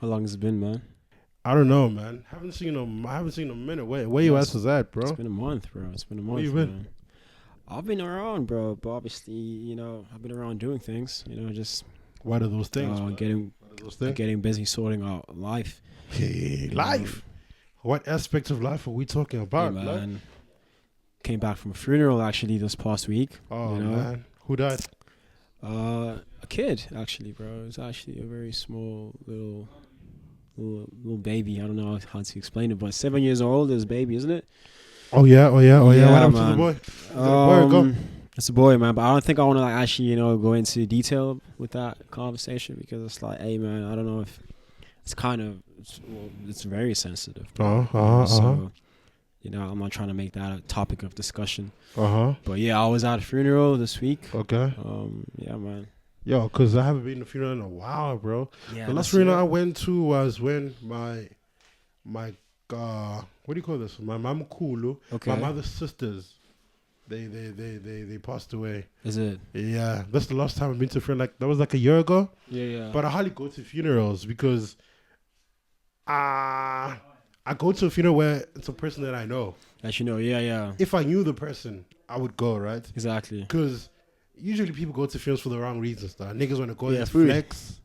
How long has it been, man? I don't know, man. Haven't seen him. I haven't seen him in a minute. Where you ass was at, bro? It's been a month, bro. It's been a month. Where you been? Man. I've been around, bro. But obviously, I've been around doing things. Just What are those things? getting busy sorting out life. Hey, life. What aspects of life are we talking about, hey, man? Came back from a funeral actually this past week. Oh man, who died? A kid actually, bro. It was actually a very small little baby. I don't know how to explain it, but 7 years old is a baby, isn't it? Oh yeah. What happened to the man. boy? Go. It's a boy, man. But I don't think I want to actually, go into detail with that conversation because it's like, hey, man, I don't know if it's it's very sensitive. Bro. So, I'm not trying to make that a topic of discussion. But yeah, I was at a funeral this week. Okay. Yeah, man. Yo, because I haven't been to a funeral in a while, bro. Yeah, the last funeral I went to was when my what do you call this? My mama Kulu, my mother's sisters, they passed away. Is it? Yeah, that's the last time I've been to a funeral. Like that was like a year ago. Yeah. But I hardly go to funerals because I go to a funeral where it's a person that I know. That you know, yeah. If I knew the person, I would go, right? Exactly. Because usually people go to funerals for the wrong reasons. Niggas want to go there to food. flex.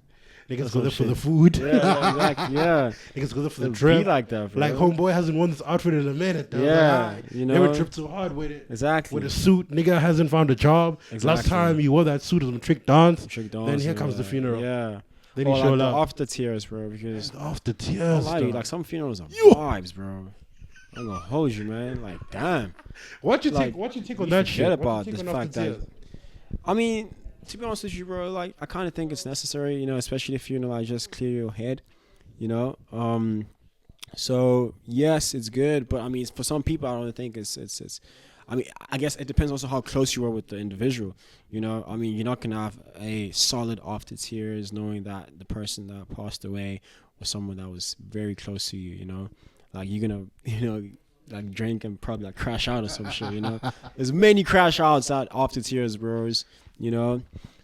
Niggas go there for the food. Yeah, exactly. Yeah. Niggas go there for the It'll trip. be like that, bro. Like homeboy hasn't worn this outfit in a minute. Though. Yeah, Never tripped too hard with it. Exactly. With a suit, nigga hasn't found a job. Exactly. Last time he wore that suit was on Trick Dance. Then here comes the funeral. Yeah. Then he showed up. After tears, bro. Because after tears, like some funerals are vibes, bro. I'm gonna hold you, man. Like, damn. What you take on that shit? Forget about this fact that. I mean, to be honest with you, bro, like I kind of think it's necessary, especially if you like just clear your head, So yes, it's good, but I mean, for some people, I don't think it's. I mean, I guess it depends also how close you are with the individual. I mean, you're not gonna have a solid after tears knowing that the person that passed away was someone that was very close to you. Like you're gonna, like drink and probably like crash out or some shit. There's many crash outs out after tears, bros.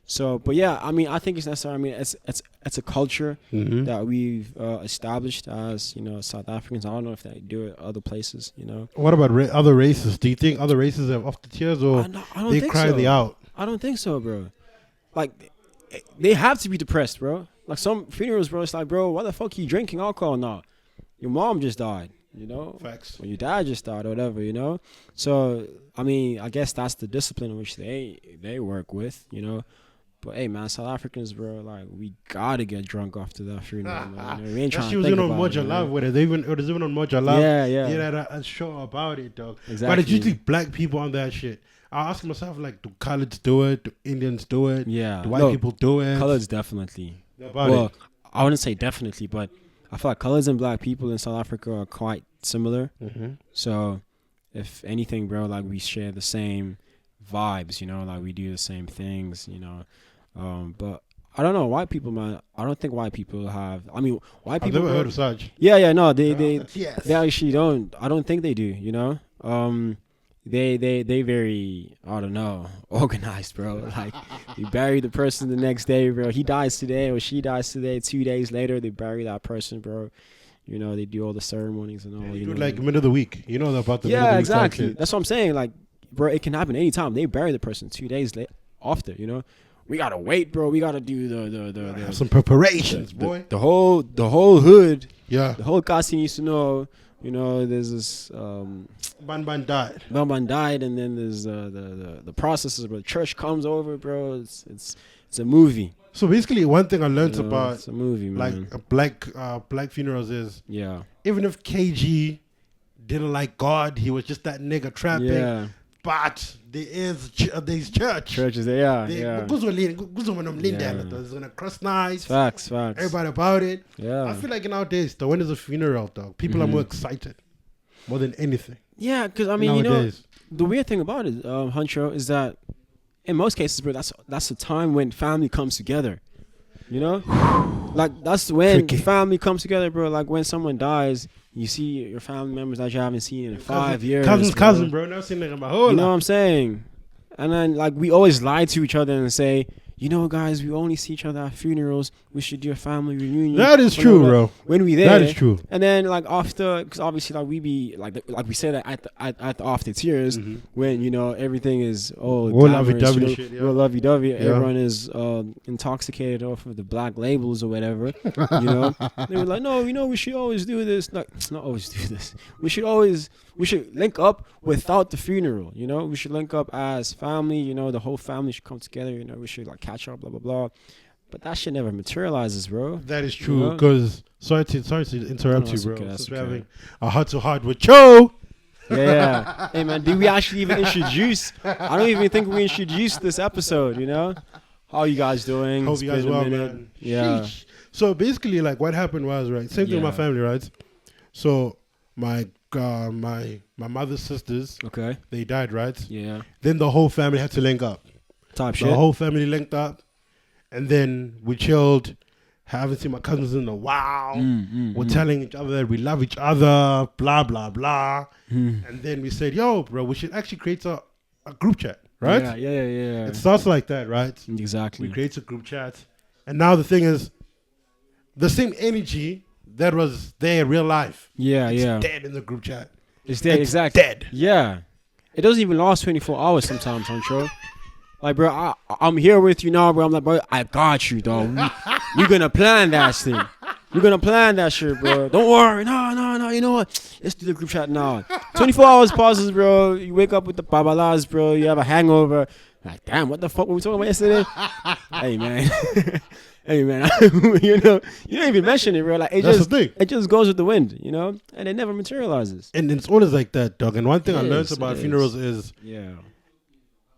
So, but yeah, I mean, I think it's necessary. I mean, it's a culture that we've established as South Africans. I don't know if they do it other places. What about other races? Do you think other races have after tears or I don't they think cry so. the out? I don't think so, bro. Like, they have to be depressed, bro. Like some funerals, bro. It's like, bro, why the fuck are you drinking alcohol now? Your mom just died. Facts. Or your dad just died or whatever, So, I mean, I guess that's the discipline in which they work with, But, hey, man, South Africans, bro, like, we gotta get drunk after that funeral, man. We ain't trying to think about it. She was on Moja with it. It was even on Moja Love. Yeah. They had a show about it, dog. Exactly. But it's usually black people on that shit. I ask myself, like, do coloureds do it? Do Indians do it? Yeah. Do white people do it? Colours definitely. It. I wouldn't say definitely, but I feel like colours and black people in South Africa are quite similar. So, if anything, bro, like we share the same vibes, like we do the same things, But I don't know, white people, man. I don't think white people have. I mean, white people. I've never heard of such. Yeah. No, they yes. They actually don't. I don't think they do. They very, I don't know, organized, bro. Like, they bury the person the next day, bro. He dies today or she dies today. 2 days later, they bury that person, bro. They do all the ceremonies and all. You do like middle of the week. You know about the middle of the exactly. Week That's what I'm saying. Like, bro, it can happen anytime. They bury the person 2 days after. We gotta wait, bro. We gotta do the have some preparations, boy. The whole hood. Yeah. The whole Kasi needs to know. There's this Ban died. Ban died, and then there's the processes where the church comes over, bro. It's a movie. So basically, one thing I learned about it's a movie, man. Like black funerals is even if KG didn't like God, he was just that nigga trapping. Yeah. But there is these churches. Yeah. There's gonna cross nice. Facts. Everybody about it. Yeah. I feel like nowadays, though, when there's a funeral, dog, people are more excited, more than anything. Yeah, because I mean, nowadays. The weird thing about it, Huncho, is that in most cases, bro, that's the time when family comes together. Like that's when family comes together, bro. Like when someone dies, you see your family members that you haven't seen in 5 years. Cousin, bro. Never seen them in my whole life. You know what I'm saying? And then like we always lie to each other and say, you know, guys, we only see each other at funerals. We should do a family reunion. That is true, bro. When we there, that is true. And then like after, because obviously like we be like we say that at the after tears, when you know everything is all lovey-dovey shit, real lovey-dovey. Everyone is intoxicated off of the black labels or whatever. You know, they were like, no, you know, we should always do this. Like, not always do this. We should link up without the funeral. You know, we should link up as family. You know, the whole family should come together. You know, we should like catch up, blah blah blah. But that shit never materializes, bro. That is true. Because sorry to interrupt you, bro. Okay, Since we're having a heart to heart with Cho. Yeah. Hey man, did we actually even introduce? I don't even think we introduced this episode. You know, how you guys doing? Hope you guys well, man. Yeah. Sheesh. So basically, like what happened was right. Same thing with my family, right? So my mother's sisters. Okay. They died, right? Yeah. Then the whole family had to link up. Type shit. The whole family linked up, and then we chilled. Haven't seen my cousins in a while. We're telling each other that we love each other, blah, blah, blah. And then we said, yo, bro, we should actually create a group chat, right? Yeah. It starts like that, right? Exactly. We create a group chat. And now the thing is, the same energy that was there in real life. It's dead in the group chat. It's dead, exactly. Dead. Yeah. It doesn't even last 24 hours sometimes, Huncho. Like, bro, I'm here with you now, bro. I'm like, bro, I got you, dog. We're going to plan that thing. We're going to plan that shit, bro. Don't worry. No. You know what? Let's do the group chat now. 24 hours passes, bro. You wake up with the babalas, bro. You have a hangover. Like, damn, what the fuck were we talking about yesterday? Hey, man. Hey, man. You know, you don't even mention it, bro. Like, it just goes with the wind, you know? And it never materializes. And it's always like that, dog. And one thing I learned about funerals is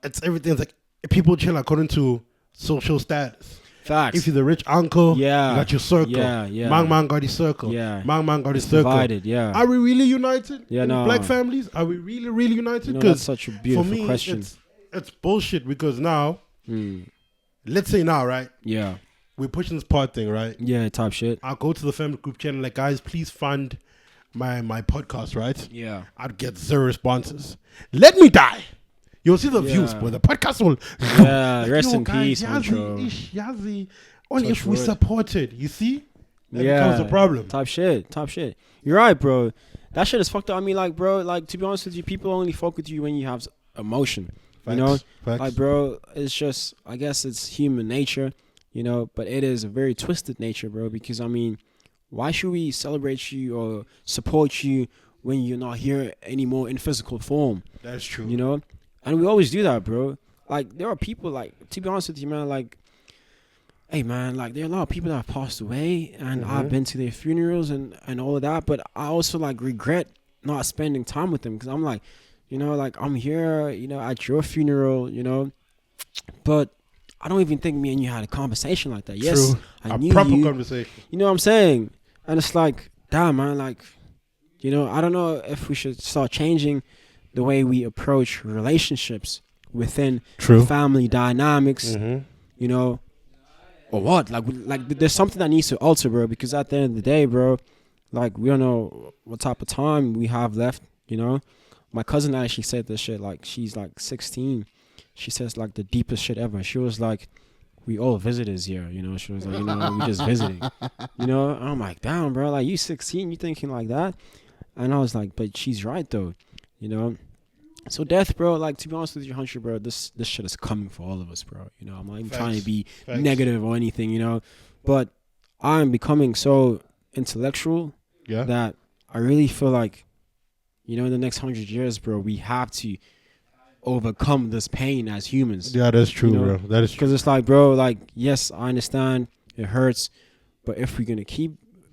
it's everything's like, people chill according to social status. Facts. If you're the rich uncle, you got your circle. Man got his circle. Man got his circle. Divided, Are we really united? Yeah, no. Black families, are we really, really united? You know, that's such a beautiful question. It's bullshit because now, let's say now, right? Yeah. We're pushing this pod thing, right? Yeah, type shit. I'll go to the family group channel, like, guys, please fund my podcast, right? Yeah. I'd get 0 responses. Let me die. You'll see the views, but the podcast will. Yeah, rest in peace, Yazzie. Only if we support it, you see? That becomes a problem. Type shit. You're right, bro. That shit is fucked up. I mean, like, bro, like, to be honest with you, people only fuck with you when you have emotion. Facts, you know? facts. Like, bro, it's just, I guess it's human nature, you know? But it is a very twisted nature, bro, because, I mean, why should we celebrate you or support you when you're not here anymore in physical form? That's true. You know? And we always do that, bro. Like, there are people, like, to be honest with you, man, like, hey, man, like, there are a lot of people that have passed away, and I've been to their funerals and all of that, but I also, like, regret not spending time with them, because I'm like, you know, like, I'm here, you know, at your funeral, you know, but I don't even think me and you had a conversation like that. True. Yes, I knew proper you. Conversation. You know what I'm saying? And it's like, damn, man, like, you know, I don't know if we should start changing the way we approach relationships within family dynamics, you know, or what? Like there's something that needs to alter, bro, because at the end of the day, bro, like, we don't know what type of time we have left, you know. My cousin actually said this shit, like, she's like 16. She says, like, the deepest shit ever. She was like, we all visitors here, you know. She was like, you know, we just visiting, you know. And I'm like, damn, bro, like, you 16, you thinking like that? And I was like, but she's right, though. You know, so death, bro, like, to be honest with you, Huncho, bro, this shit is coming for all of us, bro. You know, I'm not even trying to be negative or anything, you know, but I'm becoming so intellectual that I really feel like, you know, in the next 100 years, bro, we have to overcome this pain as humans. Yeah, that's true, you know? bro. That is true. Because it's like, bro, like, yes, I understand it hurts, but if we're going to keep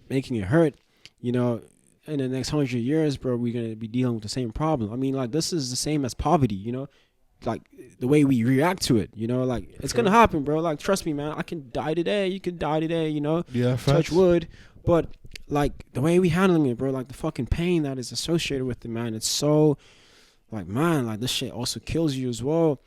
making it hurt, you know, in the next 100 years, bro, we're going to be dealing with the same problem. I mean, like, this is the same as poverty, you know, like, the way we react to it, you know, like, it's going to happen, bro. Like, trust me, man, I can die today. You can die today, you know, touch wood. But, like, the way we handling it, bro, like, the fucking pain that is associated with it, man, it's so, like, man, like, this shit also kills you as well.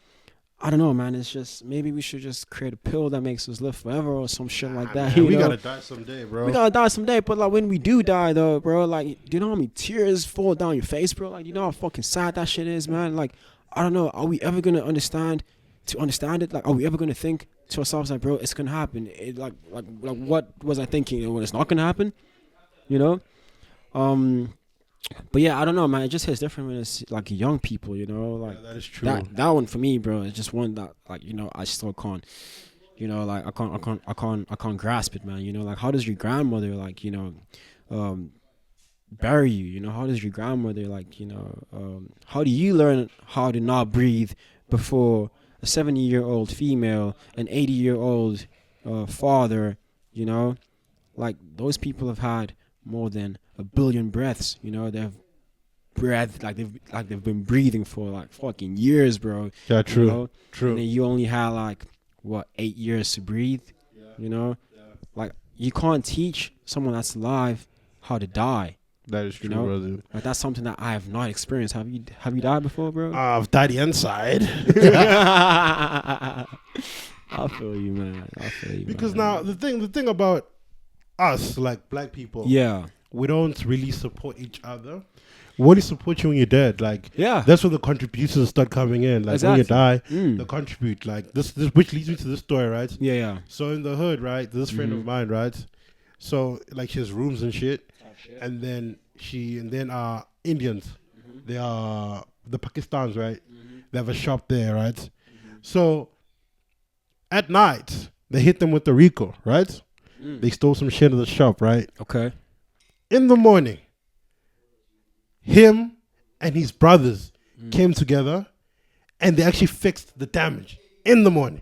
I don't know, man. It's just, maybe we should just create a pill that makes us live forever or some shit like that. Man, we gotta die someday, bro. We gotta die someday, but, like, when we do die, though, bro, like, do you know how many tears fall down your face, bro? Like, you know how fucking sad that shit is, man? Like, I don't know. Are we ever gonna understand to understand it? Like, are we ever gonna think to ourselves like, bro, it's gonna happen? What was I thinking when it's not gonna happen? You know. But yeah, I don't know, man. It just hits different when it's like young people, you know. Like that is true. that one for me, bro, is just one that like I still can't, like I can't grasp it, man. Like how does your grandmother like bury you? How does your grandmother like how do you learn how to not breathe before a 70-year-old female, an 80-year-old father? Like those people have had more than a billion breaths. They've they've been breathing for like fucking years, bro. Yeah, true. True. And then you only had like 8 years to breathe. Like you can't teach someone that's alive how to die. That is true, brother. Like that's something that I have not experienced. Have you died before, bro? I've died inside. I feel you, man. Because now the thing about us, like black people, we don't really support each other. We only support you when you're dead. Like, that's where the contributions start coming in. Like when you die, they contribute. Like this, which leads me to this story, right? Yeah. So in the hood, right, this friend of mine, right. So like she has rooms and shit, and then Indians, they are the Pakistans, right? They have a shop there, right? So at night they hit them with the Rico, right? They stole some shit in the shop, right? Okay. In the morning, him and his brothers came together and they actually fixed the damage in the morning.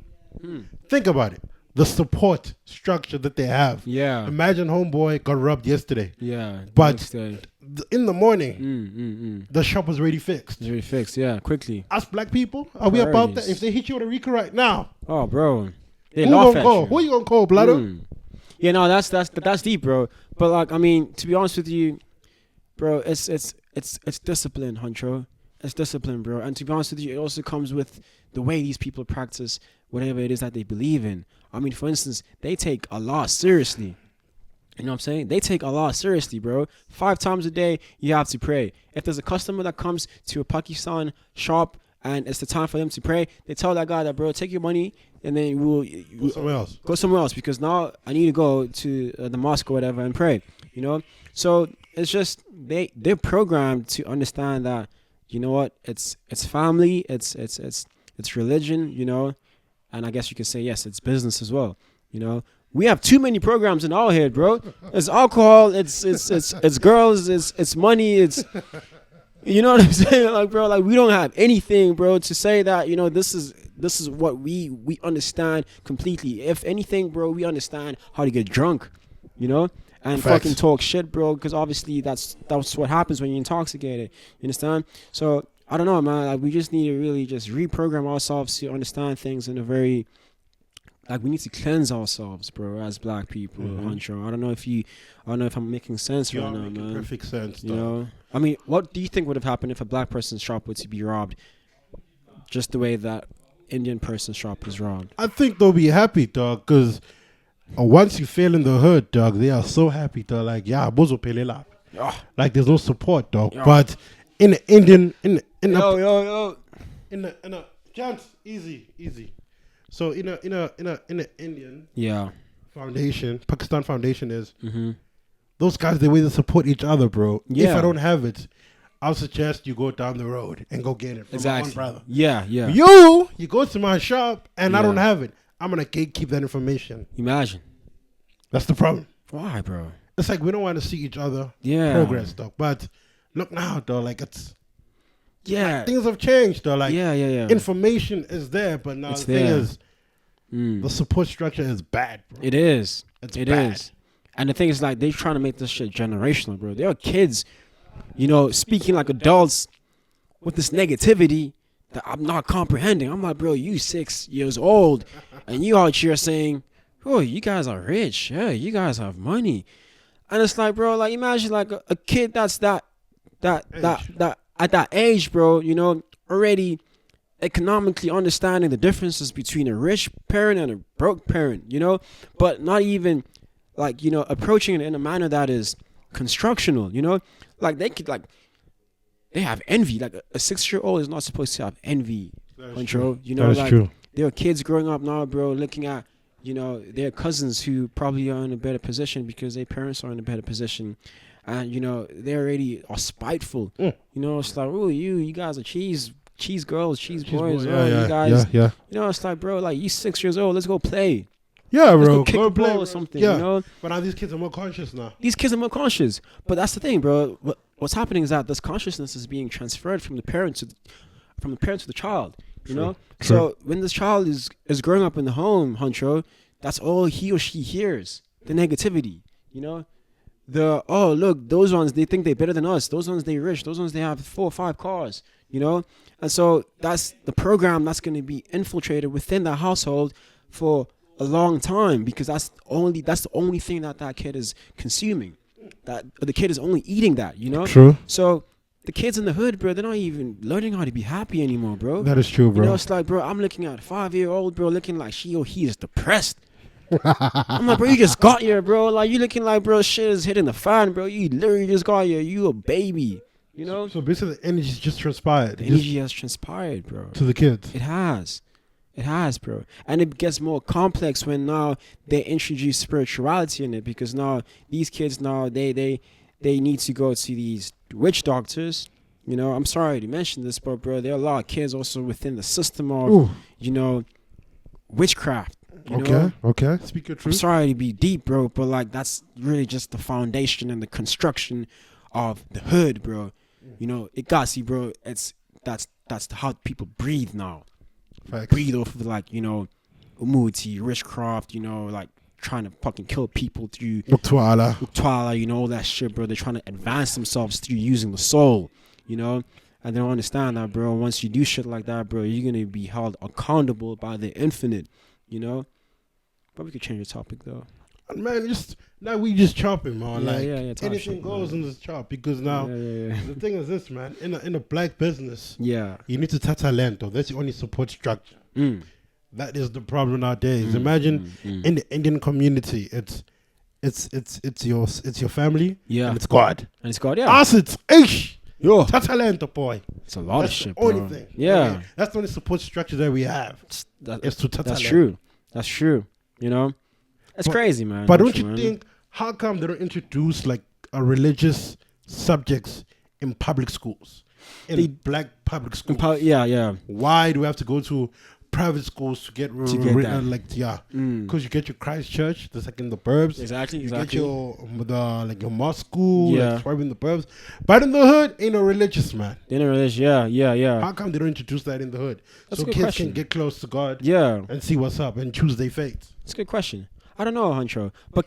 Think about it. The support structure that they have. Yeah. Imagine homeboy got robbed yesterday. Yeah. But in the morning, the shop was already fixed. It's already fixed, quickly. Us black people, are we about that? If they hit you with a Rico right now, oh, bro. Who you gonna call, blood? Yeah, no, that's deep, bro. But like, I mean, to be honest with you, bro, it's discipline, Huncho. It's discipline, bro. And to be honest with you, it also comes with the way these people practice whatever it is that they believe in. I mean, for instance, they take Allah seriously. You know what I'm saying? They take Allah seriously, bro. 5 times a day, you have to pray. If there's a customer that comes to a Pakistan shop and it's the time for them to pray, they tell that guy that, bro, take your money and then we'll go somewhere else because now I need to go to the mosque or whatever and pray. So it's just they're programmed to understand that it's family, it's religion, and I guess you could say yes, it's business as well. We have too many programs in our head, bro. It's alcohol, it's girls, it's money, it's you know what I'm saying, like, bro, like we don't have anything, bro, to say that this is what we understand completely. If anything, bro, we understand how to get drunk, and fucking talk shit, bro, because obviously that's what happens when you're intoxicated. You understand? So I don't know, man. Like we just need to really just reprogram ourselves to understand things in a very we need to cleanse ourselves, bro, as black people. Huncho. I don't know if I'm making sense right now, man. Perfect sense. I mean, what do you think would have happened if a black person's shop were to be robbed, just the way that Indian person's shop was robbed? I think they'll be happy, dog, because once you fail in the hood, dog, they are so happy, dog. Like, bozo pelela. Like, there's no support, dog. But in the Indian, in a chance, easy. So in a Indian foundation, Pakistan foundation is those guys, the way they support each other, bro. If I don't have it, I'll suggest you go down the road and go get it from my one brother. Yeah. You go to my shop and I don't have it. I'm gonna gatekeep that information. Imagine. That's the problem. Why, bro? It's like we don't want to see each other progress, dog. But look now, though, like it's things have changed, though. Like information is there, but now the thing is, the support structure is bad, bro. It is. It is. And the thing is, like, they're trying to make this shit generational, bro. There are kids, speaking like adults with this negativity that I'm not comprehending. I'm like, bro, you 6 years old, and you out here saying, oh, you guys are rich. Yeah, you guys have money. And it's like, bro, like, imagine like a kid that's that at that age, bro, already economically understanding the differences between a rich parent and a broke parent, but not even like, approaching it in a manner that is constructional, like they could they have envy. Like a 6-year-old is not supposed to have envy. Control, True. there are kids growing up now, bro, looking at, you know, their cousins who probably are in a better position because their parents are in a better position. And, you know, they already are spiteful. You know, it's like, oh, you guys are cheese girls, cheese boys. You guys, you know, it's like, bro, like, you 6 years old, let's go play. Yeah, Let's bro. go kick a ball or something, you know? But now these kids are more conscious now. These kids are more conscious. But that's the thing, bro. What's happening is that this consciousness is being transferred from the parent to the child, you know? So when this child is growing up in the home, Huncho, that's all he or she hears, the negativity, you know? Oh, look, those ones, they think they're better than us. Those ones, they're rich. Those ones, they have 4 or 5 cars, you know? And so that's the program that's going to be infiltrated within the household for a long time, because that's the only thing that kid is consuming. That the kid is only eating that, you know? True. So the kids in the hood, bro, they're not even learning how to be happy anymore, bro. That is true, bro. You know, it's like, bro, I'm looking at a 5-year-old, bro, looking like she or he is depressed. I'm like, bro, you just got here, bro. Like, you looking like, bro, shit is hitting the fan, bro. You literally just got here. You a baby, you know? So basically the energy's just transpired. The energy has transpired, bro. To the kids. It has. It has, bro. And it gets more complex when now they introduce spirituality in it, because now these kids now, they need to go to these witch doctors. You know, I'm sorry to mention this, but, bro, there are a lot of kids also within the system of, you know, witchcraft. Okay. Speak your truth. I'm sorry to be deep, bro, but, like, that's really just the foundation and the construction of the hood, bro. You know, it got see, bro. That's how people breathe now. Facts. Breathe off of, like, you know, umuti, witchcraft, you know, like trying to fucking kill people through Uktwala, you know, all that shit, bro. They're trying to advance themselves through using the soul, you know. And they don't understand that, bro. Once you do shit like that, bro, you're gonna be held accountable by the infinite, you know. But we could change the topic though. Man, we just chopping, man. Anything shit, goes in this chop, because now the thing is this, man. In a black business, you need to talento. That's the only support structure. That is the problem nowadays. Imagine in the Indian community, it's your family, and it's God, Us, it's talento, boy. It's a lot of shit, bro. Only thing. That's the only support structure that we have. It's to talento. That's true. You know. It's crazy, man. But don't you think, how come they don't introduce like a religious subjects in public schools? In black public schools? Why do we have to go to private schools to get that? Because you get your Christ Church, that's like in the burbs. Exactly. You get your mosque school, like in the burbs. But in the hood, ain't no religious, man. Ain't no religious, yeah. How come they don't introduce that in the hood? That's so kids can get close to God, and see what's up and choose their fate. That's a good question. I don't know, Huncho, but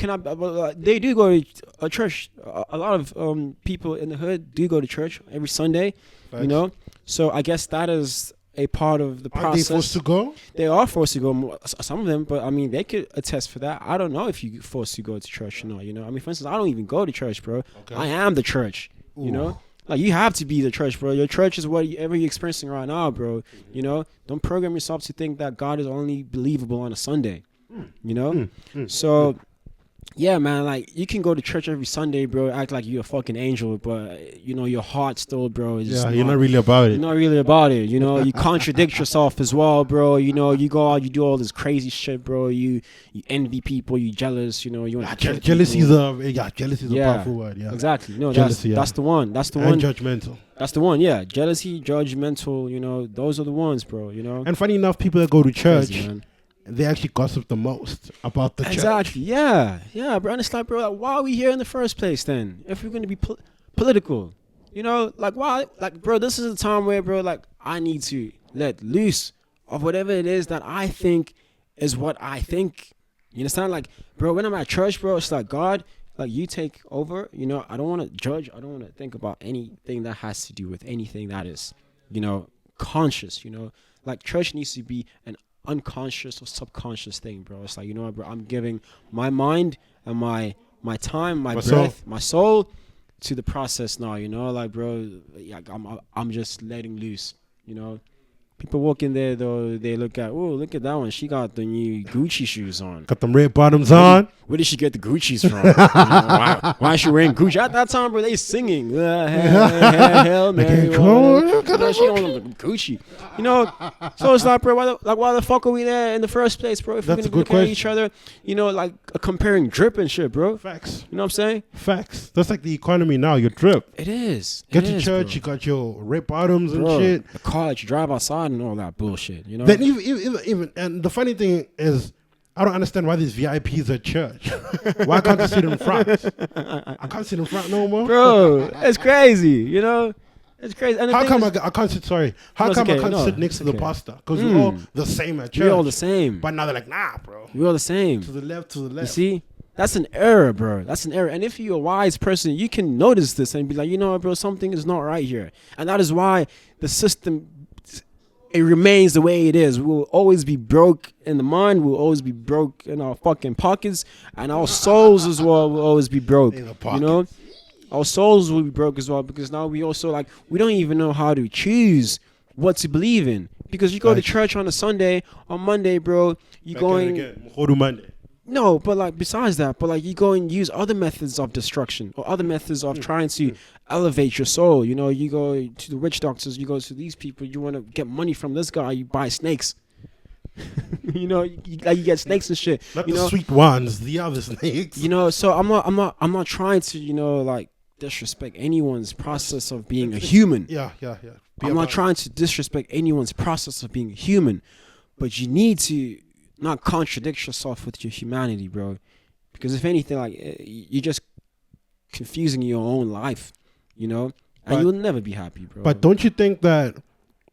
they do go to a church. A lot of people in the hood do go to church every Sunday. Thanks. You know, so I guess that is a part of the process. Are they forced to go? They are forced to go. Some of them, but I mean, they could attest for that. I don't know if you're forced to go to church or not. You know, I mean, for instance, I don't even go to church, bro. Okay. I am the church. You know, like, you have to be the church, bro. Your church is whatever you're experiencing right now, bro. You know, don't program yourself to think that God is only believable on a Sunday. You know, so yeah, man, like, you can go to church every Sunday, bro, act like you're a fucking angel, but, you know, your heart still, bro, is you're not really about it. You're not really about it, you know. You contradict yourself as well, bro. You know, you go out, you do all this crazy shit, bro. You envy people, you jealous, you know. You want jealousy is a powerful word. Yeah, exactly. No, jealousy, that's the one. That's the one. And judgmental. That's the one. Yeah, jealousy, judgmental. You know, those are the ones, bro. You know. And funny enough, people that go to church, crazy, they actually gossip the most about the church. Exactly. Yeah, bro. And it's like, bro, like, why are we here in the first place then? If we're going to be political, you know, like, why? Like, bro, this is a time where, bro, like, I need to let loose of whatever it is that I think is what I think. You understand? Like, bro, when I'm at church, bro, it's like, God, like, you take over. You know, I don't want to judge. I don't want to think about anything that has to do with anything that is, you know, conscious. You know, like, church needs to be an unconscious or subconscious thing, bro. It's like, you know what, bro, I'm giving my mind and my time, my breath, my soul to the process now, you know, like, bro, I'm just letting loose, you know. People walk in there though, they look at that one. She got the new Gucci shoes on. Got them red bottoms on. Where did she get the Gucci's from? Why is she wearing Gucci? At that time, bro, they singing. Hell, Mary. She on Gucci. You know, so it's like, bro, why the fuck are we there in the first place, bro? If That's we're going to look at each other, you know, like comparing drip and shit, bro. Facts. You know what I'm saying? Facts. That's like the economy now. Your drip. It is. Get to church, bro. You got your red bottoms and shit. The car that you drive outside and all that bullshit, you know? Then even and the funny thing is, I don't understand why these VIPs at church. Why can't I sit in front? I can't sit in front no more. Bro, it's crazy, you know? It's crazy. And how come I can't sit, How come I can't sit next to the pastor? Because we're all the same at church. We're all the same. But now they're like, nah, bro. We're all the same. To the left. You see? That's an error, bro. That's an error. And if you're a wise person, you can notice this and be like, you know what, bro, something is not right here. And that is why the system, it remains the way it is. We will always be broke in the mind. We'll always be broke in our fucking pockets. And our souls as well will always be broke. You know? Our souls will be broke as well, because now we also, like, we don't even know how to choose what to believe in. Because you go to church on a Sunday, on Monday, bro, you going... Monday. No, but like besides that, but like you go and use other methods of destruction or other methods of trying to elevate your soul. You know, you go to the witch doctors, you go to these people, you want to get money from this guy, you buy snakes. You know, you get snakes and shit. Not the sweet ones, the other snakes. You know, so I'm not trying to, you know, like disrespect anyone's process of being a human. Yeah. I'm not trying to disrespect anyone's process of being a human, but you need to not contradict yourself with your humanity, bro. Because if anything, like, you're just confusing your own life, you know, and you'll never be happy, bro. But don't you think that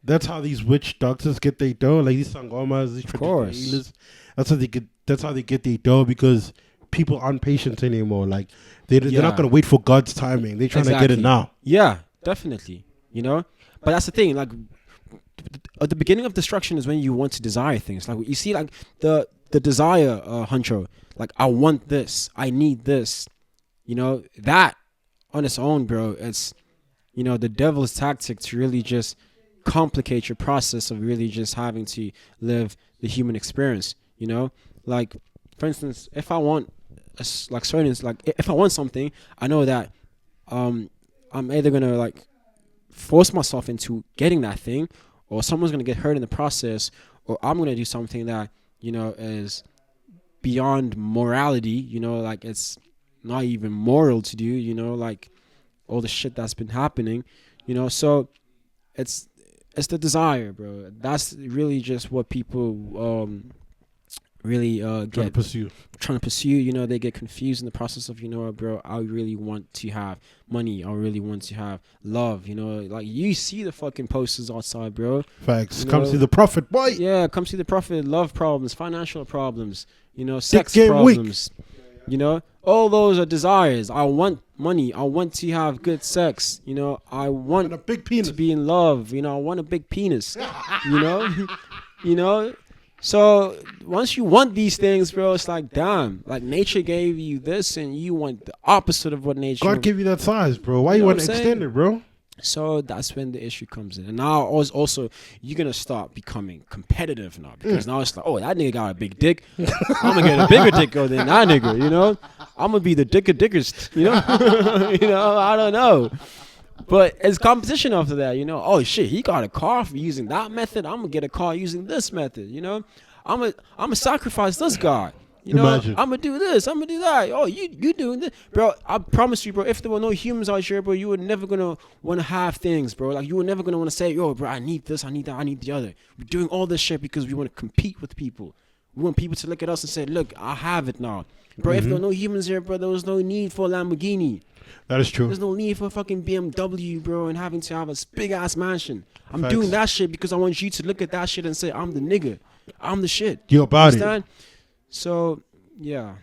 that's how these witch doctors get their dough? Like these Sangomas, these traditional healers, that's how they get their dough, because people aren't patient anymore. Like they're not gonna wait for God's timing. They're trying to get it now. Yeah, definitely. You know, but that's the thing. Like, at the beginning of destruction is when you want to desire things. Like you see, like the desire, huncho. Like, I want this, I need this. You know, that on its own, bro, it's, you know, the devil's tactic to really just complicate your process of really just having to live the human experience. You know, like for instance, if I want if I want something, I know that I'm either gonna like force myself into getting that thing, or someone's going to get hurt in the process, or I'm going to do something that, you know, is beyond morality, you know, like it's not even moral to do, you know, like all the shit that's been happening, you know. So it's the desire, bro. That's really just what people really trying to pursue. You know, they get confused in the process of, you know, bro, I really want to have money, I really want to have love, you know, like you see the fucking posters outside, bro. Facts. Come see the prophet, boy. Yeah, come see the prophet. Love problems, financial problems, you know, sex problems, you know, all those are desires. I want money, I want to have good sex, you know, I want a big penis to be in love, you know, I want a big penis, you know. You know. So once you want these things, bro, it's like, damn, like nature gave you this and you want the opposite of what nature. God gave you that size, bro. Why you want to extend it, bro? So that's when the issue comes in. And now also you're going to start becoming competitive now, because now it's like, oh, that nigga got a big dick. I'm going to get a bigger dick than that nigga, you know? I'm going to be the dickest, you know? You know, I don't know. But it's competition after that, you know. Oh shit, he got a car for using that method. I'm gonna get a car using this method, you know. I'm gonna sacrifice this guy, you know. I'm gonna do this, I'm gonna do that. Oh, you doing this, bro? I promise you, bro. If there were no humans out here, bro, you were never gonna want to have things, bro. Like you were never gonna want to say, yo, bro, I need this, I need that, I need the other. We're doing all this shit because we want to compete with people. We want people to look at us and say, look, I have it now, bro. If there were no humans here, bro, there was no need for a Lamborghini. That is true. There's no need for a fucking BMW, bro, and having to have a big ass mansion. I'm doing that shit because I want you to look at that shit and say, I'm the nigga. I'm the shit. You're about it. So, yeah.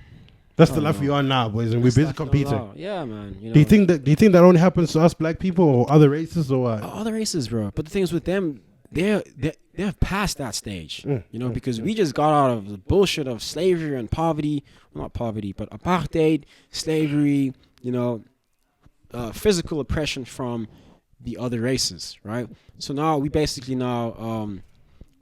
That's the life we are now, boys, and we're busy competing. Yeah, man. You know? Do you think that only happens to us black people or other races or what? Other races, bro. But the thing is with them, they're past that stage, you know, because we just got out of the bullshit of slavery and poverty. Well, not poverty, but apartheid, slavery, you know, physical oppression from the other races, right? So now we basically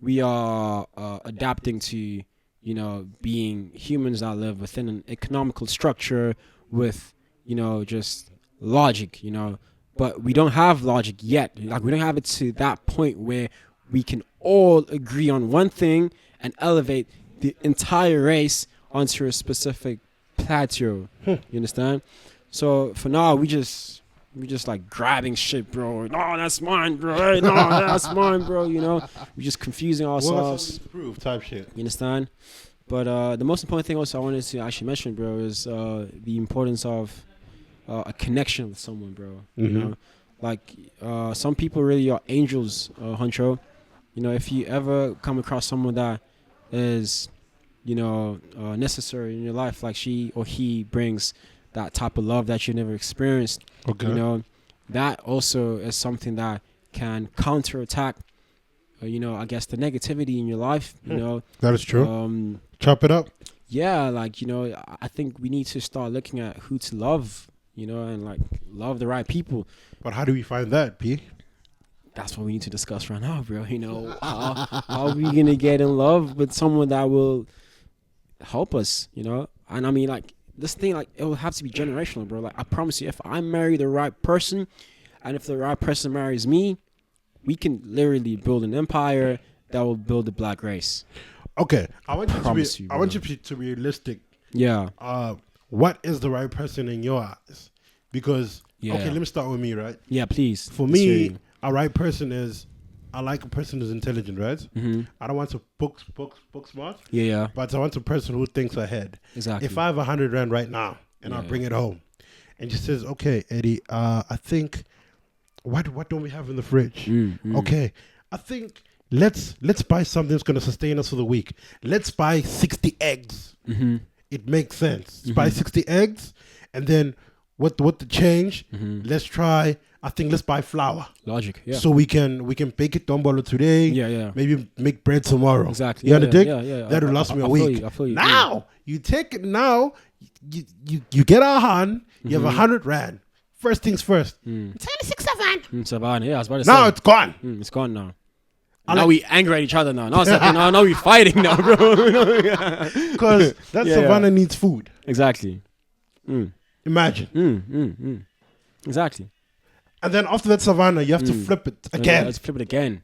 we are adapting to, you know, being humans that live within an economical structure with, you know, just logic, you know. But we don't have logic yet. Like, we don't have it to that point where we can all agree on one thing and elevate the entire race onto a specific plateau. You understand? So for now, we just like grabbing shit, bro. No, that's mine, bro. Hey, no, that's mine, bro. You know, we're just confusing ourselves. Proof type shit. You understand? But the most important thing also I wanted to actually mention, bro, is the importance of a connection with someone, bro. You know, like some people really are angels, Huncho. You know, if you ever come across someone that is, you know, necessary in your life, like she or he brings that type of love that you never experienced. Okay. You know, that also is something that can counterattack, you know, I guess the negativity in your life. You know, that is true. Chop it up. Yeah, like, you know, I think we need to start looking at who to love, you know, and like love the right people. But how do we find that, P? That's what we need to discuss right now, bro. You know, how are we gonna get in love with someone that will help us? You know, and I mean, like, this thing, like, it will have to be generational, bro. Like, I promise you, if I marry the right person, and if the right person marries me, we can literally build an empire that will build the black race. Okay, I want you to be realistic. Yeah. What is the right person in your eyes? Because okay, let me start with me, right? Yeah, please. For me, a right person is, I like a person who's intelligent, right? I don't want to book smart. Yeah. But I want a person who thinks ahead. Exactly. If I have 100 rand right now and I bring it home, and she says, "Okay, Eddie, I think what don't we have in the fridge? Okay, I think let's buy something that's gonna sustain us for the week. Let's buy 60 eggs. It makes sense. Let's buy 60 eggs, and then what the change? Let's try. I think let's buy flour. Logic, yeah. So we can bake it dombolo today. Yeah. Maybe make bread tomorrow. Exactly. You understand? Yeah. That'll last me a week. I feel you. Now you take it. Now you get our hand. You have 100 rand. First things first. 26 rand. Savannah, yeah, I was about to say. Now it's gone. It's gone now. Now we angry at each other now. Now we fighting now, bro. Because that Savannah needs food. Exactly. Imagine. Exactly. And then after that Savannah, you have to flip it again. Let's flip it again.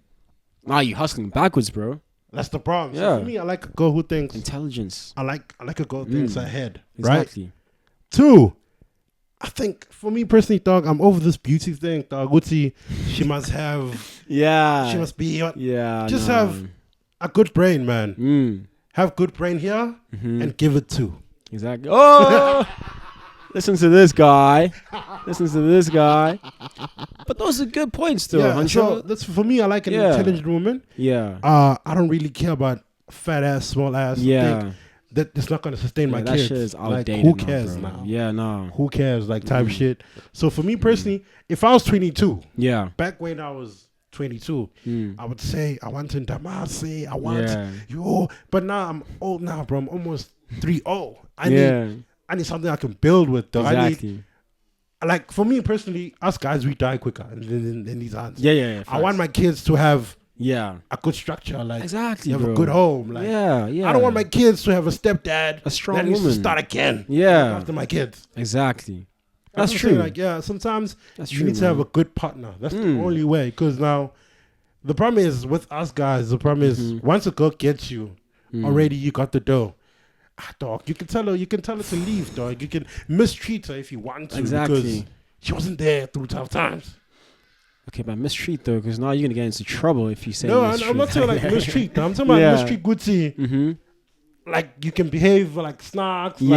Now you hustling backwards, bro. That's the problem. Yeah. So for me, I like a girl who thinks intelligence. I like a girl who thinks ahead. Exactly. Right? 2, I think for me personally, dog, I'm over this beauty thing, dog. Gucci, she must have. She must be. Just have a good brain, man. Have good brain here and give it 2. Exactly. Oh, listen to this guy. But those are good points, though. Yeah. So that's for me. I like an intelligent woman. Yeah. I don't really care about fat ass, small ass. Yeah. That's not going to sustain my that kids. Shit is outdated. Like, who cares now? Yeah, no. Who cares? Like, type shit. So for me personally, if I was 22, back when I was 22, I would say I want in Damasi, I want you. But now I'm old now, bro. I'm almost 3-0. I need something I can build with, though. Exactly. Like, for me personally, us guys, we die quicker than these hands. Yeah. I want my kids to have a good structure, like exactly, have a good home, like yeah. I don't want my kids to have a stepdad, a strong that needs woman to start again, after my kids. Exactly, that's true. Saying, like sometimes you need to have a good partner. That's the only way. Because now the problem is with us guys. The problem is once a girl gets you, already you got the dough. Dog, you can tell her to leave, dog. You can mistreat her if you want to, because she wasn't there through tough times. Okay, but mistreat though, because now you're gonna get into trouble if you say. No, I'm not saying like mistreat. I'm talking about mistreat Gucci. Like you can behave like snarks. You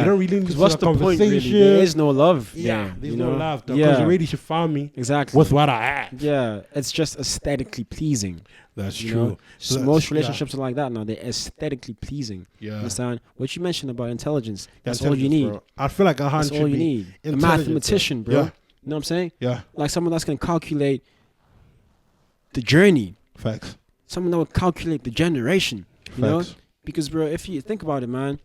don't really need to have a conversation. Point, really? There is no love. There's no love. Because already she found me with what I had. Yeah, it's just aesthetically pleasing. That's true. So most relationships are like that now. They're aesthetically pleasing. Yeah. Understand? What you mentioned about intelligence, that's all you need. Bro. I feel like that's all you need. A mathematician, bro. Yeah. You know what I'm saying? Yeah. Like someone that's going to calculate the journey. Facts. Someone that will calculate the generation. You know? Because, bro, if you think about it, man,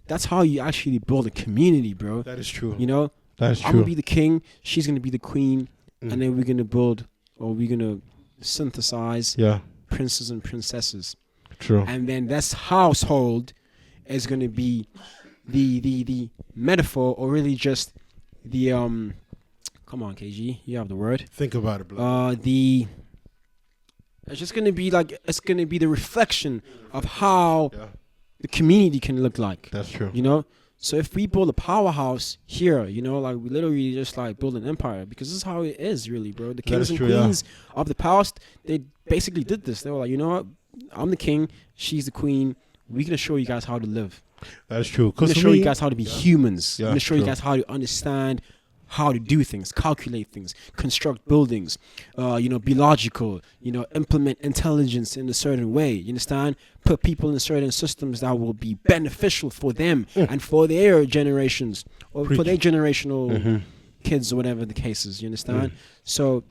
that's how you actually build a community, bro. That is true. You know? That is true. I'm going to be the king. She's going to be the queen. And then we're going to build, or we're going to synthesize princes and princesses. True. And then this household is going to be the metaphor, or really just the come on, KG, you have the word. Think about it, bro. It's just going to be like, it's going to be the reflection of how the community can look like. That's true. You know? So if we build a powerhouse here, you know, like we literally just like build an empire, because this is how it is really, bro. The kings and queens of the past, they basically did this. They were like, you know what? I'm the king, she's the queen. We're going to show you guys how to live. That's true. We're going to show you guys how to be humans. We're going to show you guys how to understand how to do things, calculate things, construct buildings, you know, be logical, you know, implement intelligence in a certain way, you understand? Put people in certain systems that will be beneficial for them and for their generations, or for their generational kids, or whatever the case is, you understand? So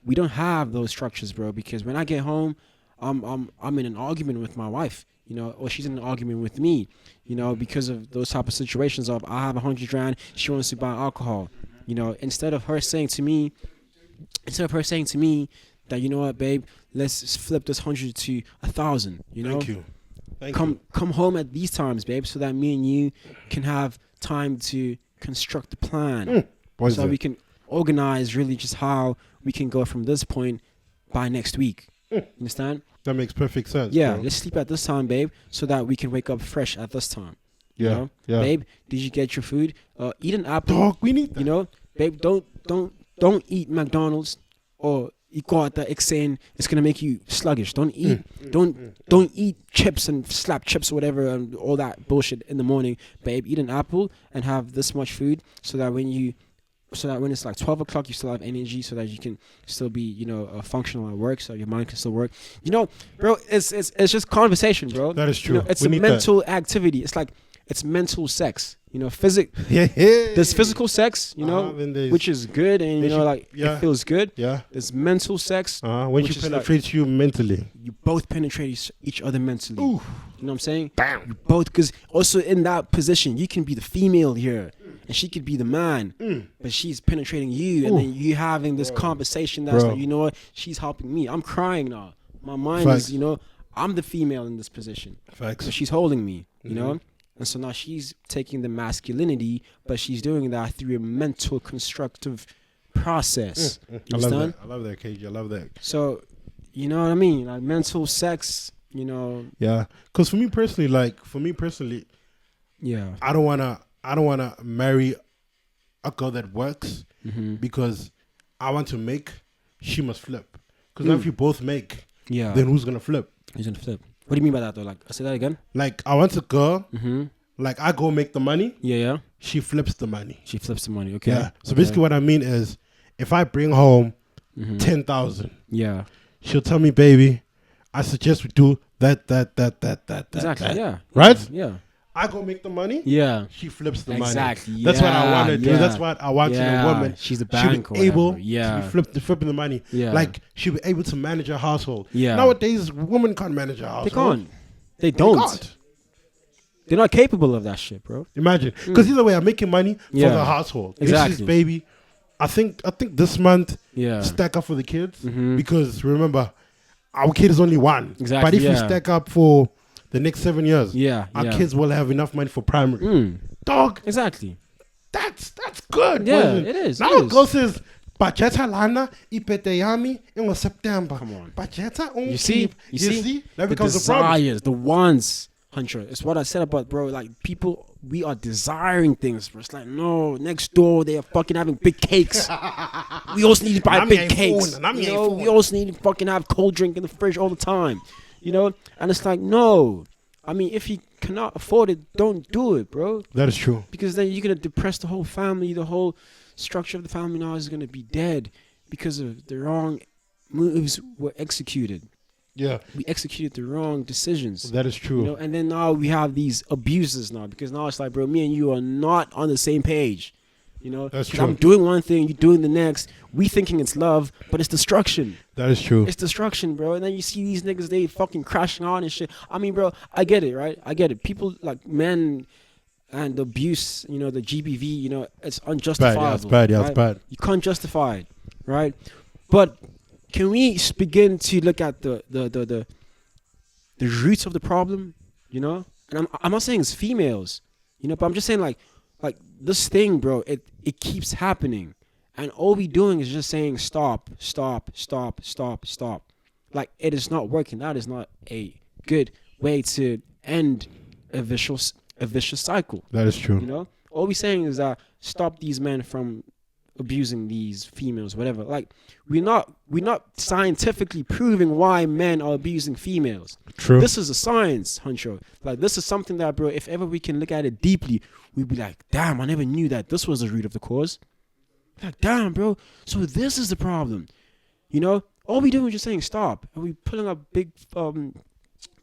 we don't have those structures, bro, because when I get home, I'm in an argument with my wife, you know, or she's in an argument with me, you know, because of those type of situations of, I have 100 rand, she wants to buy alcohol. You know, instead of her saying to me that, you know what, babe, let's flip this 100 to 1,000. You know, come home at these times, babe, so that me and you can have time to construct a plan, so we can organize really just how we can go from this point by next week. You understand? That makes perfect sense. Yeah, bro. let's sleep at this time, babe, so that we can wake up fresh at this time. Yeah, you know? Babe, did you get your food? Eat an apple. Dog, we need that. You know, babe, don't eat McDonald's or ikwata saying it's gonna make you sluggish. Don't eat don't eat chips and slap chips or whatever and all that bullshit in the morning. Babe, eat an apple and have this much food so that when it's like 12 o'clock, you still have energy, so that you can still be, you know, functional at work, so your mind can still work. You know, bro, it's just conversation, bro. That is true. You know, it's a mental activity. It's like, it's mental sex, you know, there's physical sex, you know, which is good, and you know, like, it feels good. Yeah. There's mental sex. When you penetrate, like, you mentally. You both penetrate each other mentally. Ooh. You know what I'm saying? Bam. You both, because also in that position, you can be the female here, and she could be the man, but she's penetrating you, and then you having this conversation that's like, you know what, she's helping me. I'm crying now. My mind is, you know, I'm the female in this position. Facts. So she's holding me, you know? And so now she's taking the masculinity, but she's doing that through a mental constructive process. I love that, KG. I love that. So, you know what I mean? Like, mental sex, you know. Yeah. Because for me personally, yeah, I don't wanna marry a girl that works because I want to make, she must flip. Because now if you both make, then who's gonna flip? Who's gonna flip? What do you mean by that, though? Like, I say that again? Like, I want a girl, like, I go make the money. Yeah. She flips the money. Okay. Yeah. So basically what I mean is, if I bring home 10,000, she'll tell me, baby, I suggest we do that. Exactly, yeah. Right? Yeah. I go make the money. Yeah. She flips the money. Exactly. That's what I want to do. That's what I want in a woman. She's a bank. She'll be able to be flipping the money. Yeah. Like, she'll be able to manage a household. Yeah. Nowadays, women can't manage a household. They can't. They don't. They're not capable of that shit, bro. Imagine. Because either way, I'm making money for the household. Exactly. This is, baby, I think this month, stack up for the kids. Because remember, our kid is only one. Exactly. But if we stack up for the next 7 years, our kids will have enough money for primary. Dog. Exactly. That's good. Yeah, it is. Now it goes says, Bajeta lana ipeteyami in September. Come on. Bajeta you see? That the becomes a problem. Desires, the wants, Huncho. It's what I said about, bro, like, people, we are desiring things, bro. It's like, no, next door, they are fucking having big cakes. We also need to buy big cakes. You know? We also need to fucking have cold drink in the fridge all the time. You know? And it's like, no. I mean, if you cannot afford it, don't do it, bro. That is true. Because then you're going to depress the whole family. The whole structure of the family now is going to be dead because of the wrong moves were executed. Yeah. We executed the wrong decisions. That is true. You know? And then now we have these abuses now, because now it's like, bro, me and you are not on the same page. You know, that's true. I'm doing one thing, you're doing the next. We thinking it's love, but it's destruction. That is true. It's destruction, bro. And then you see these niggas, they fucking crashing on and shit. I mean, bro, I get it, right? I get it. People like men and abuse, you know, the GBV, you know, it's unjustifiable. Bad, yeah, it's bad. You can't justify it, right? But can we begin to look at the roots of the problem? You know, and I'm not saying it's females, you know, but I'm just saying like this thing, bro. It keeps happening, and all we doing is just saying stop, stop, stop, stop, stop. Like it is not working. That is not a good way to end a vicious cycle. That is true. You know, all we're saying is that stop these men from abusing these females, whatever. Like we're not scientifically proving why men are abusing females. True. This is a science, Huncho. Like this is something that, bro, if ever we can look at it deeply, we'd be like, damn, I never knew that this was the root of the cause. Like, damn, bro. So this is the problem. You know, all we doing is just saying stop, and we pulling up big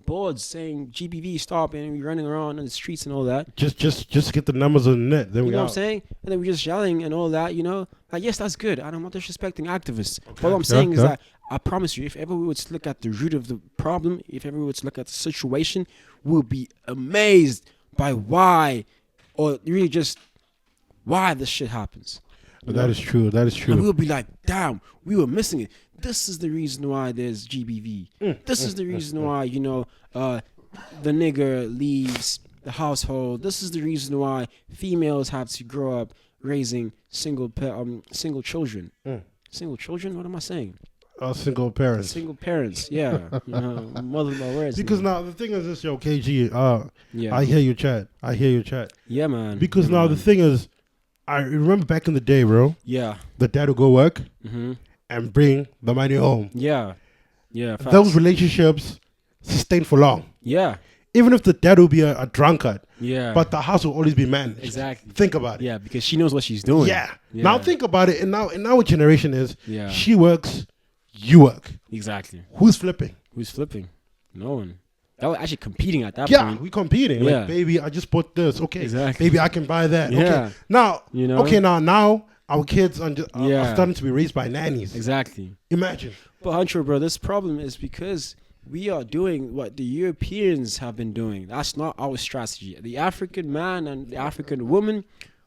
boards saying GBV stop, and we running around in the streets and all that. Just get the numbers on the net. Then You we know out. what I'm saying? And then we're just yelling and all that, you know? Like, yes, that's good. And I'm not disrespecting activists. Okay. But what I'm saying is Yeah. that I promise you, if ever we were to look at the root of the problem, if ever we were to look at the situation, we'll be amazed by why, or really just why this shit happens. You know? That is true. That is And true. we'll be like, damn, we were missing it. This is the reason why there's GBV. This is the reason why, you know, the nigger leaves the household. This is the reason why females have to grow up raising single children. Single children? What am I saying? Single parents. Single parents. Yeah. You know, mother my words. Because man. now the thing is this, yo, KG. Yeah. I hear you chat. Yeah, man. Because yeah, now man. the thing is, I remember back in the day, bro. Yeah. The dad would go work Mm-hmm. and bring the money home. Yeah. Yeah. Facts. Those relationships sustain for long. Yeah. Even if the dad will be a drunkard, Yeah. but the house will always be managed. Exactly. Think about it. Yeah, because she knows what she's doing. Yeah. Yeah. Now think about it. And now in our generation is Yeah. she works, you work. Exactly. Who's flipping? Who's flipping? No one. That was actually competing at that Yeah, point. we competing. Yeah. Like, baby, I just bought this. Okay. Exactly. Baby, I can buy that. Yeah. Okay. Now, You know? okay, now our kids are Yeah. starting to be raised by nannies. Exactly. Imagine. But Hunter, bro, this problem is because we are doing what the Europeans have been doing. That's not our strategy. The African man and the African woman,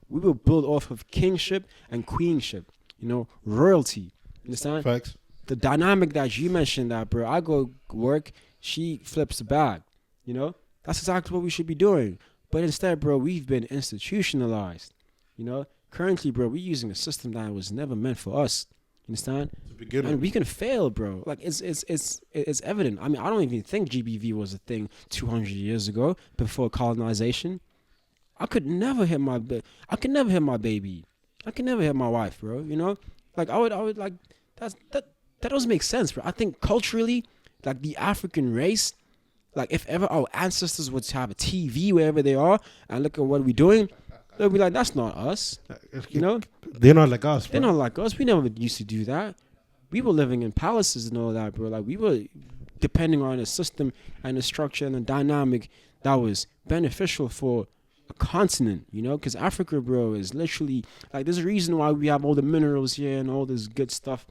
we will build off of kingship and queenship. You know, royalty. Understand? Facts. The dynamic that you mentioned, that, bro, I go work, she flips the bag. You know, that's exactly what we should be doing. But instead, bro, we've been institutionalized. You know, currently, bro, we're using a system that was never meant for us. You understand? To begin And with. we can fail, bro. Like it's evident. I mean, I don't even think GBV was a thing 200 years ago before colonization. I could never hit my I could never hit my baby. I could never hit my wife, bro. You know, like I would like that doesn't make sense, bro. I think culturally, like the African race, like if ever our ancestors would have a TV wherever they are and look at what we're doing, they'll be like, that's not us. You know, They're not like us, bro. they're not like us. We never used to do that. We were living in palaces and all that, bro. Like we were depending on a system and a structure and a dynamic that was beneficial for a continent, you know? Because Africa, bro, is literally like there's a reason why we have all the minerals here and all this good stuff.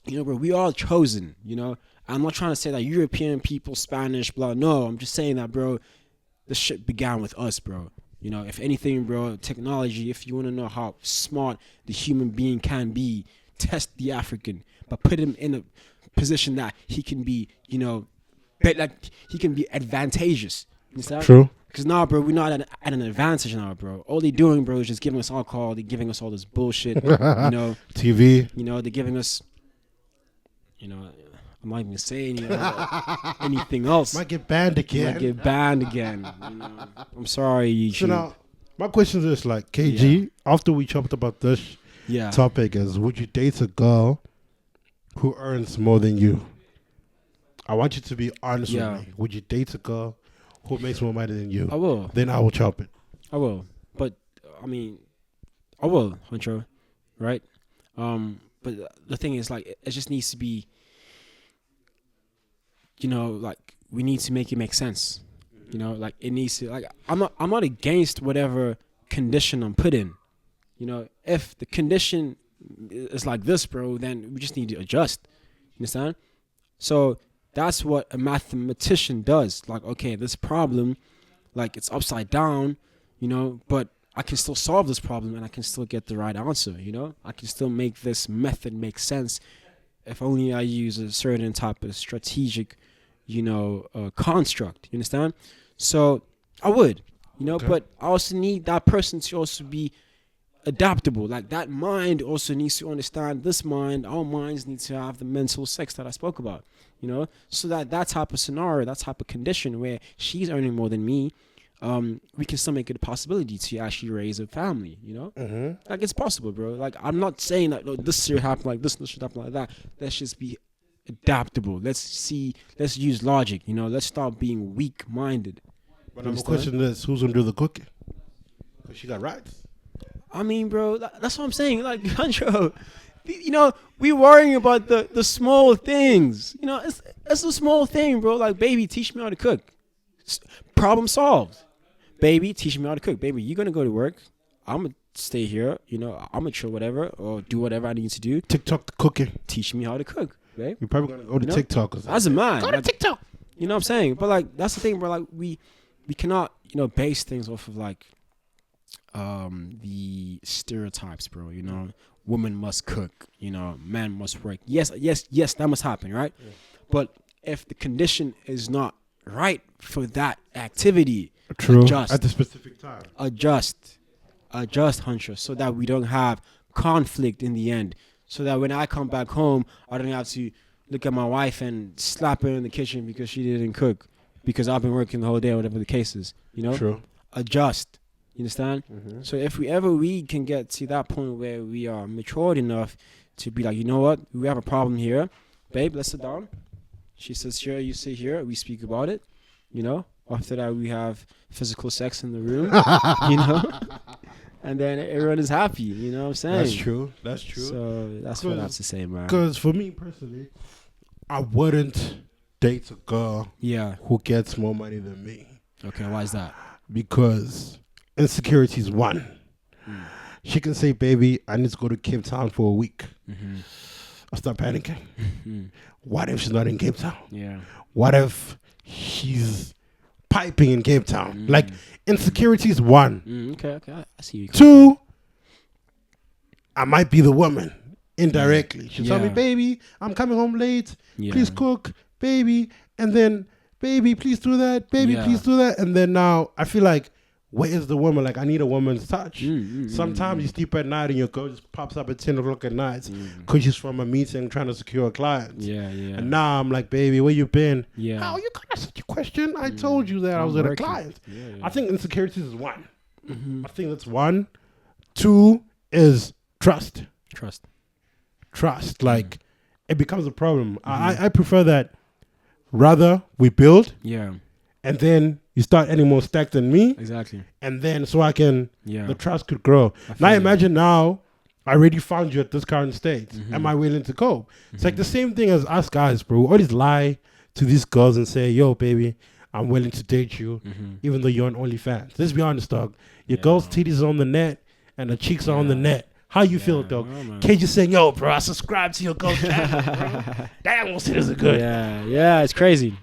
You know, bro, we are chosen, you know? I'm not trying to say that European people, Spanish, blah. No, I'm just saying that, bro, this shit began with us, bro. You know, if anything, bro, technology, if you want to know how smart the human being can be, test the African, but put him in a position that he can be, you know, like he can be advantageous. Understand? True. Because now, bro, we're not at an advantage now, bro. All they doing, bro, is just giving us alcohol. They're giving us all this bullshit, you know. TV. You know, they're giving us, you know, I'm not even gonna say anything else. Might get banned again. Might get banned again. You know. I'm sorry, So YouTube. now, my question is like, KG, after we chopped about this Yeah. topic is, would you date a girl who earns more than you? I want you to be honest Yeah. with me. Would you date a girl who makes more money than you? I will. Then I will chop it. I will. But I mean, I will, Huncho. Right? But the thing is, like, it just needs to be, you know, like we need to make it make sense. You know, like it needs to, like, I'm not against whatever condition I'm put in. You know, if the condition is like this, bro, then we just need to adjust. You understand? So that's what a mathematician does. Like, okay, this problem, like, it's upside down, you know, but I can still solve this problem and I can still get the right answer, you know? I can still make this method make sense if only I use a certain type of strategic, construct. You understand? So I would, Okay. but I also need that person to also be adaptable. Like that mind also needs to understand this mind. Our minds need to have the mental sex that I spoke about. So that type of scenario, that type of condition where she's earning more than me, we can still make it a possibility to actually raise a family. Like it's possible, bro. Like I'm not saying that this should happen like this should happen like that. Let's just be adaptable. Let's use logic. Let's stop being weak-minded. But my question is, who's gonna do the cooking? Cause she got rights. I mean, bro, that's what I'm saying. Like, Huncho, we worrying about the small things. It's a small thing, bro. Like, baby, teach me how to cook. Problem solved. Baby, teach me how to cook. Baby, you're gonna go to work. I'm gonna stay here. I'm gonna chill whatever or do whatever I need to do. TikTok the cooking. Teach me how to cook, babe. You're probably gonna go to TikTok. As a man, go to TikTok. You know what I'm saying? But like, that's the thing, bro. Like, we cannot, base things off of like the stereotypes, bro. Woman must cook, man must work. Yes, that must happen, right? Yeah. But if the condition is not right for that activity, true, adjust at the specific time. Adjust, Huncho, so that we don't have conflict in the end. So that when I come back home, I don't have to look at my wife and slap her in the kitchen because she didn't cook, because I've been working the whole day, whatever the case is. True. Adjust. You understand? Mm-hmm. So if we can get to that point where we are matured enough to be like, you know what, we have a problem here, babe, let's sit down. She sits here, you sit here, we speak about it. After that we have physical sex in the room. And then everyone is happy. You know what I'm saying? That's true. So that's what I have to say, man. Because for me personally, I wouldn't date a girl who gets more money than me. Okay, why is that? Because insecurity is one. She can say, baby, I need to go to Cape Town for a week. Mm-hmm. I'll start panicking. Mm-hmm. What if she's not in Cape Town? Yeah. What if she's piping in Cape Town? Like, insecurity is one. Okay. I see you. Two, I might be the woman indirectly. She'll tell me, baby, I'm coming home late. Yeah. Please cook, baby. And then, baby, please do that. Baby, please do that. And then now I feel like, where is the woman? Like, I need a woman's touch. Sometimes you sleep at night and your girl just pops up at 10 o'clock at night because she's from a meeting trying to secure a client. Yeah. And now I'm like, baby, where you been? Yeah. How you got such a question? I told you that I was at a client. Yeah. I think insecurities is one. Mm-hmm. I think that's one. Two is trust. Like, it becomes a problem. I prefer that rather we build. Yeah. And then you start any more stacked than me. Exactly. And then so I can, the trust could grow. Now imagine now, I already found you at this current state. Mm-hmm. Am I willing to go? It's like the same thing as us guys, bro. We always lie to these girls and say, yo, baby, I'm willing to date you, even though you're on OnlyFans. Let's be honest, dog. Your girl's titties are on the net and her cheeks are on the net. How you feel, dog? Can't you say, yo, bro, I subscribe to your girl's channel, bro. Damn, those titties are good. Yeah, it's crazy.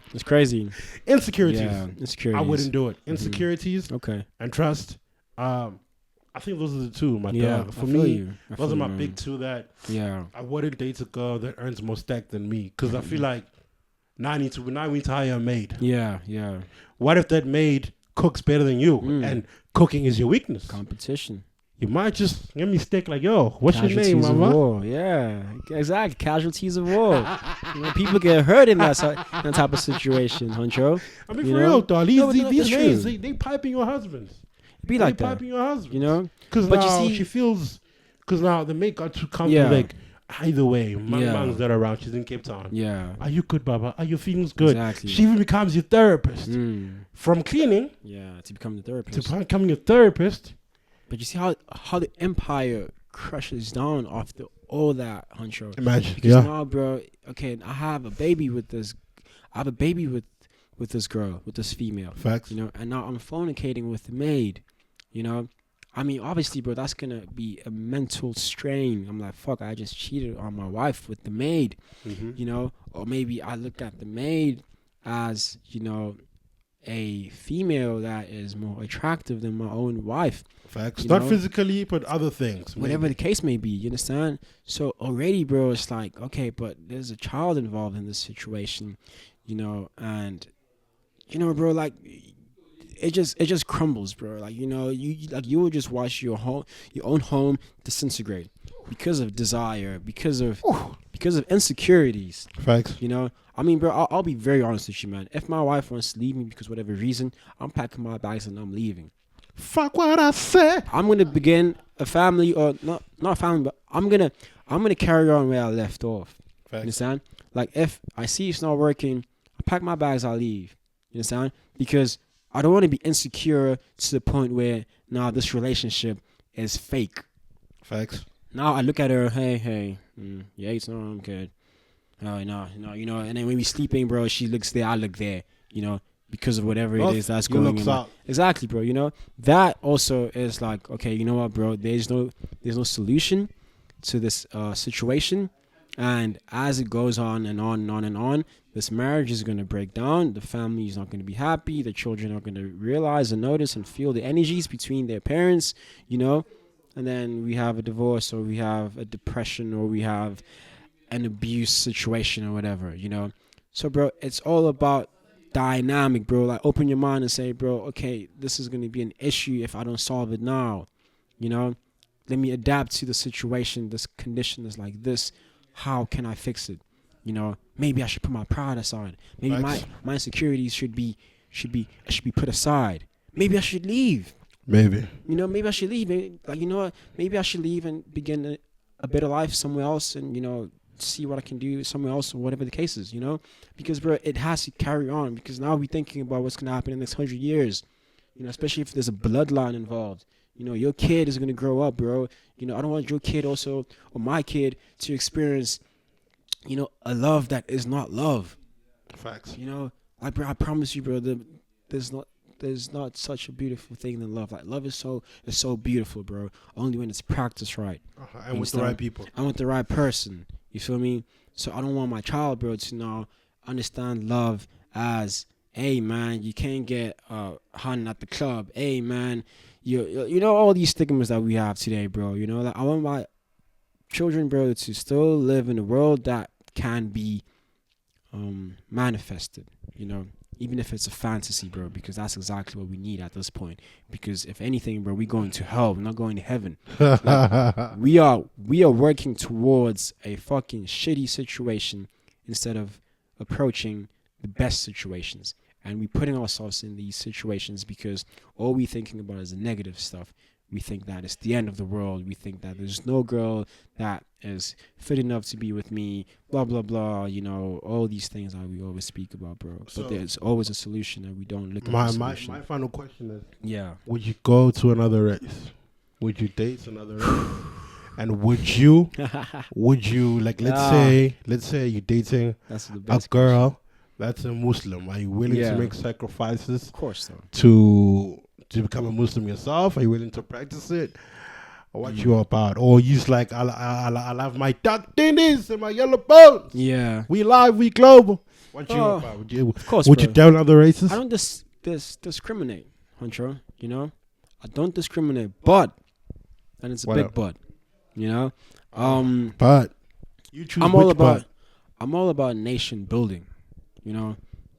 Insecurities. Yeah, insecurities. I wouldn't do it. Insecurities. Okay. And trust. I think those are the two, my dog. For me, those are my big two that I wouldn't date a girl that earns more stack than me. Because I feel like now I need to hire a maid. Yeah. What if that maid cooks better than you and cooking is your weakness? Competition. You might just give me stick like, yo, what's your name, mama? Of war. Yeah, exactly. Casualties of war. People get hurt in that type of situation, Huncho. I mean, for real, though. These maids, they piping your husbands. Be like that. Piping your husbands. Because now she feels, because now the maid got too comfortable. Like, either way, mom's not around. She's in Cape Town. Yeah. Are you good, Baba? Are your feelings good? Exactly. She even becomes your therapist. From cleaning. Yeah, to become the therapist. To becoming a therapist. But you see how the empire crushes down after all that, Huncho. Imagine, because now, bro, okay, I have a baby with this. I have a baby with this girl, with this female. Facts. And now I'm fornicating with the maid. I mean, obviously, bro, that's gonna be a mental strain. I'm like, fuck, I just cheated on my wife with the maid. Or maybe I look at the maid as, a female that is more attractive than my own wife. Facts. Not physically, but other things. Whatever the case may be, you understand? So already, bro, it's like, okay, but there's a child involved in this situation, and bro, like it just crumbles, bro. Like, you will just watch your own home disintegrate because of desire, because of insecurities. Facts. I mean, bro, I'll be very honest with you, man. If my wife wants to leave me because whatever reason, I'm packing my bags and I'm leaving. Fuck what I said. I'm gonna begin a family, or not a family, but I'm gonna carry on where I left off. Facts. You understand? Like, if I see it's not working, I pack my bags, I'll leave. You understand? Because I don't want to be insecure to the point where now this relationship is fake. Facts. Now I look at her, hey, yeah, it's not, I'm good. Oh, no, and then when we sleeping, bro, she looks there, I look there, because of whatever it is that's going on. Exactly, bro. That also is like, okay, you know what, bro? There's no solution to this situation, and as it goes on and on and on and on, this marriage is gonna break down. The family is not gonna be happy. The children are gonna realize and notice and feel the energies between their parents, and then we have a divorce, or we have a depression, or we have an abuse situation, or whatever, So, bro, it's all about dynamic, bro. Like, open your mind and say, bro, okay, this is going to be an issue if I don't solve it now. Let me adapt to the situation. This condition is like this. How can I fix it? Maybe I should put my pride aside. Maybe my insecurities should be put aside. Maybe I should leave. Maybe I should leave. Maybe, like, what? Maybe I should leave and begin a better life somewhere else, and see what I can do somewhere else, or whatever the case is. Because, bro, it has to carry on. Because now we're thinking about what's gonna happen in the next 100 years. Especially if there's a bloodline involved. Your kid is gonna grow up, bro. I don't want your kid also, or my kid, to experience, a love that is not love. Facts. Like, bro, I promise you, bro, there's not such a beautiful thing than love. Like, love is so beautiful, bro. Only when it's practiced right. And with the right people. And with the right person. You feel me? So I don't want my child, bro, to now understand love as, hey, man, you can't get hun at the club. Hey, man, you know all these stigmas that we have today, bro. Like, I want my children, bro, to still live in a world that can be manifested, even if it's a fantasy, bro, because that's exactly what we need at this point. Because if anything, bro, we're going to hell, we're not going to heaven. Like, we are working towards a fucking shitty situation instead of approaching the best situations. And we're putting ourselves in these situations because all we're thinking about is the negative stuff. We think that it's the end of the world. We think that there's no girl that is fit enough to be with me, blah, blah, blah, all these things that we always speak about, bro. So, but there's always a solution, and we don't look at the solution. My final question is, yeah, would you go to another race? Would you date another race? And would you, like, let's say you're dating a girl that's a Muslim. Are you willing to make sacrifices? Of course, though. To become a Muslim yourself? Are you willing to practice it? Or what you about? Or you just like, I'll have my dark tinnies and my yellow bones. Yeah. We live, we global. What you about? Of course, would you down other races? I don't discriminate, Huncho. I don't discriminate, but, and it's a big but, but you choose I'm all about nation building,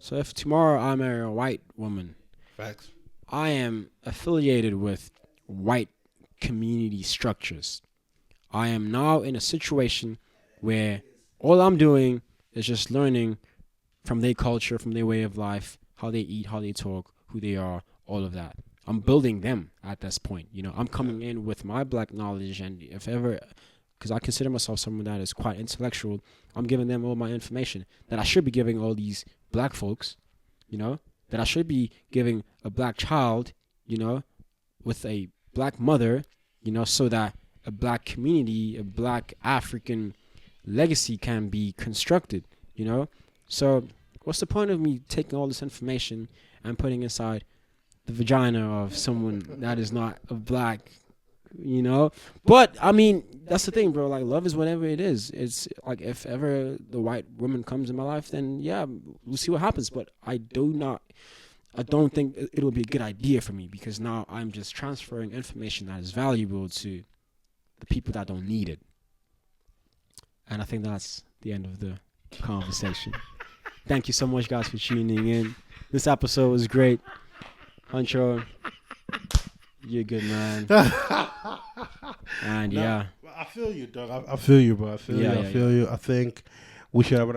So if tomorrow I marry a white woman, facts, I am affiliated with white community structures. I am now in a situation where all I'm doing is just learning from their culture, from their way of life, how they eat, how they talk, who they are, all of that. I'm building them at this point. I'm coming in with my black knowledge, and if ever, because I consider myself someone that is quite intellectual, I'm giving them all my information that I should be giving all these black folks, that I should be giving a black child, with a black mother, so that a black community, a black African legacy can be constructed, So what's the point of me taking all this information and putting inside the vagina of someone that is not a black, But, I mean, that's the thing, bro. Like, love is whatever it is. It's like, if ever the white woman comes in my life, then, yeah, we'll see what happens. But I do not I don't think it would be a good idea for me, because now I'm just transferring information that is valuable to the people that don't need it. And I think that's the end of the conversation. Thank you so much, guys, for tuning in. This episode was great. Huncho, you're good, man. And yeah. I feel you, dog. I feel you, bro. I feel you. I think we should have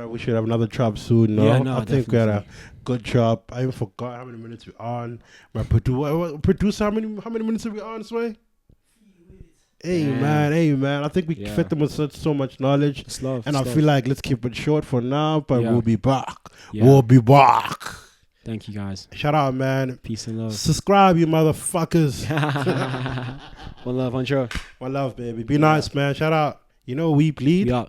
another drop soon. No, I think we had a good drop. I even forgot how many minutes we're on. My producer, how many minutes are we on, Sway? Hey man. I think we fed them with so much knowledge. I feel like let's keep it short for now, but we'll be back. Yeah. We'll be back. Thank you, guys. Shout out, man. Peace and love. Subscribe, you motherfuckers. One love, Huncho. One love, baby. Be nice, man. Shout out. You know we bleed. Yeah.